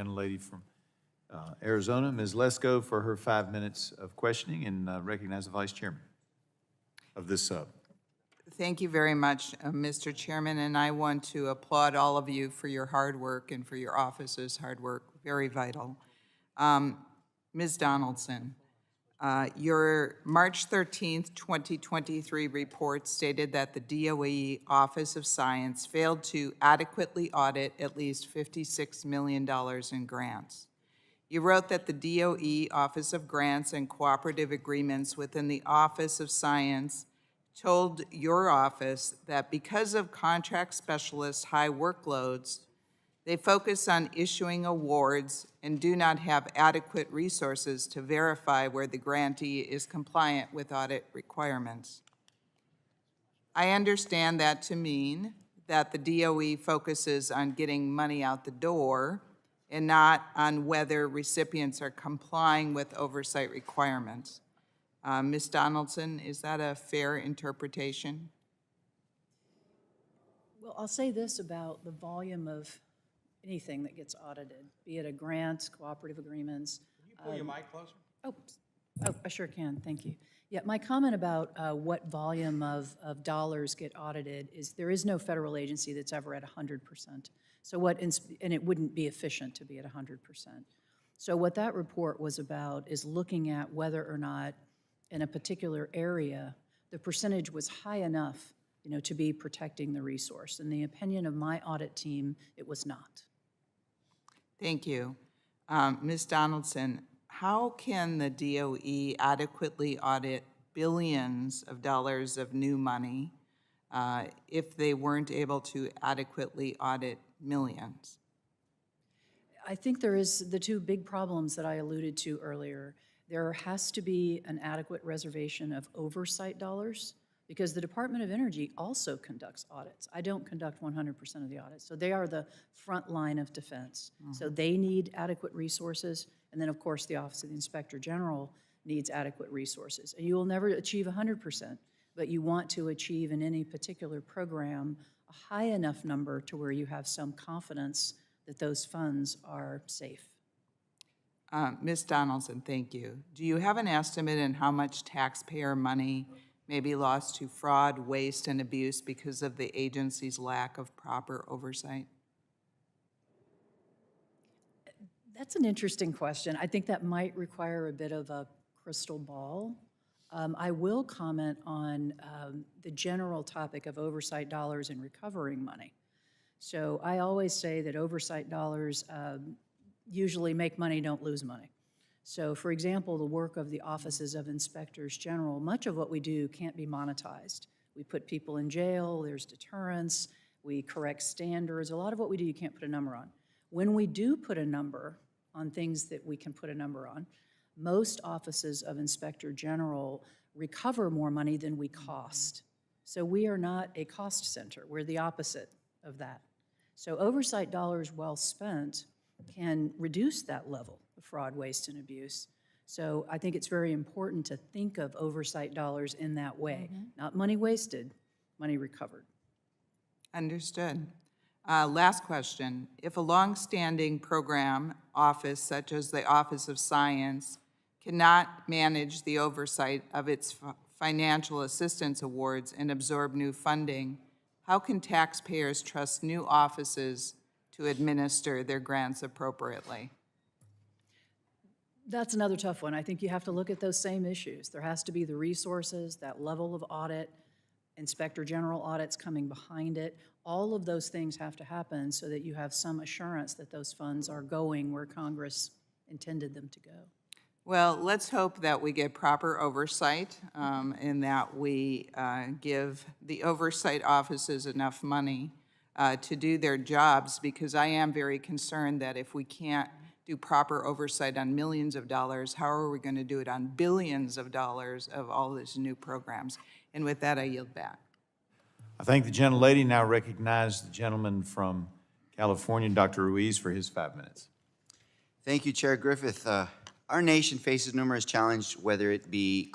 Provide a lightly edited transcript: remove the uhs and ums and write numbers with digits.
Lady from Arizona, Ms. Lesko, for her 5 minutes of questioning, and recognize the Vice Chairman of this sub. Thank you very much, Mr. Chairman, and I want to applaud all of you for your hard work and for your office's hard work. Very vital. Ms. Donaldson, your March 13th, 2023 report stated that the DOE Office of Science failed to adequately audit at least $56 million in grants. You wrote that the DOE Office of Grants and Cooperative Agreements within the Office of Science told your office that because of contract specialists' high workloads, they focus on issuing awards and do not have adequate resources to verify where the grantee is compliant with audit requirements. I understand that to mean that the DOE focuses on getting money out the door and not on whether recipients are complying with oversight requirements. Ms. Donaldson, is that a fair interpretation? Well, I'll say this about the volume of anything that gets audited, be it a grant, cooperative agreements. Can you pull your mic closer? Oh, I sure can, thank you. Yeah, my comment about what volume of dollars get audited is there is no federal agency that's ever at 100%. So and it wouldn't be efficient to be at 100%. So what that report was about is looking at whether or not in a particular area, the percentage was high enough, to be protecting the resource. In the opinion of my audit team, it was not. Thank you. Ms. Donaldson, how can the DOE adequately audit billions of dollars of new money if they weren't able to adequately audit millions? I think there is the two big problems that I alluded to earlier. There has to be an adequate reservation of oversight dollars because the Department of Energy also conducts audits. I don't conduct 100% of the audits, so they are the front line of defense. So they need adequate resources, and then of course the Office of the Inspector General needs adequate resources. And you will never achieve 100%, but you want to achieve in any particular program a high enough number to where you have some confidence that those funds are safe. Ms. Donaldson, thank you. Do you have an estimate on how much taxpayer money may be lost to fraud, waste, and abuse because of the agency's lack of proper oversight? That's an interesting question. I think that might require a bit of a crystal ball. I will comment on the general topic of oversight dollars and recovering money. So I always say that oversight dollars usually make money, don't lose money. So for example, the work of the offices of inspectors general, much of what we do can't be monetized. We put people in jail, there's deterrence, we correct standards. A lot of what we do you can't put a number on. When we do put a number on things that we can put a number on, most offices of inspector general recover more money than we cost. So we are not a cost center, we're the opposite of that. So oversight dollars well spent can reduce that level of fraud, waste, and abuse. So I think it's very important to think of oversight dollars in that way. Not money wasted, money recovered. Understood. Last question. If a long-standing program office, such as the Office of Science, cannot manage the oversight of its financial assistance awards and absorb new funding, how can taxpayers trust new offices to administer their grants appropriately? That's another tough one. I think you have to look at those same issues. There has to be the resources, that level of audit, inspector general audits coming behind it. All of those things have to happen so that you have some assurance that those funds are going where Congress intended them to go. Well, let's hope that we get proper oversight and that we give the oversight offices enough money to do their jobs, because I am very concerned that if we can't do proper oversight on millions of dollars, how are we going to do it on billions of dollars of all these new programs? And with that, I yield back. I thank the gentlelady. Now recognize the gentleman from California, Dr. Ruiz, for his 5 minutes. Thank you, Chair Griffith. Our nation faces numerous challenges, whether it be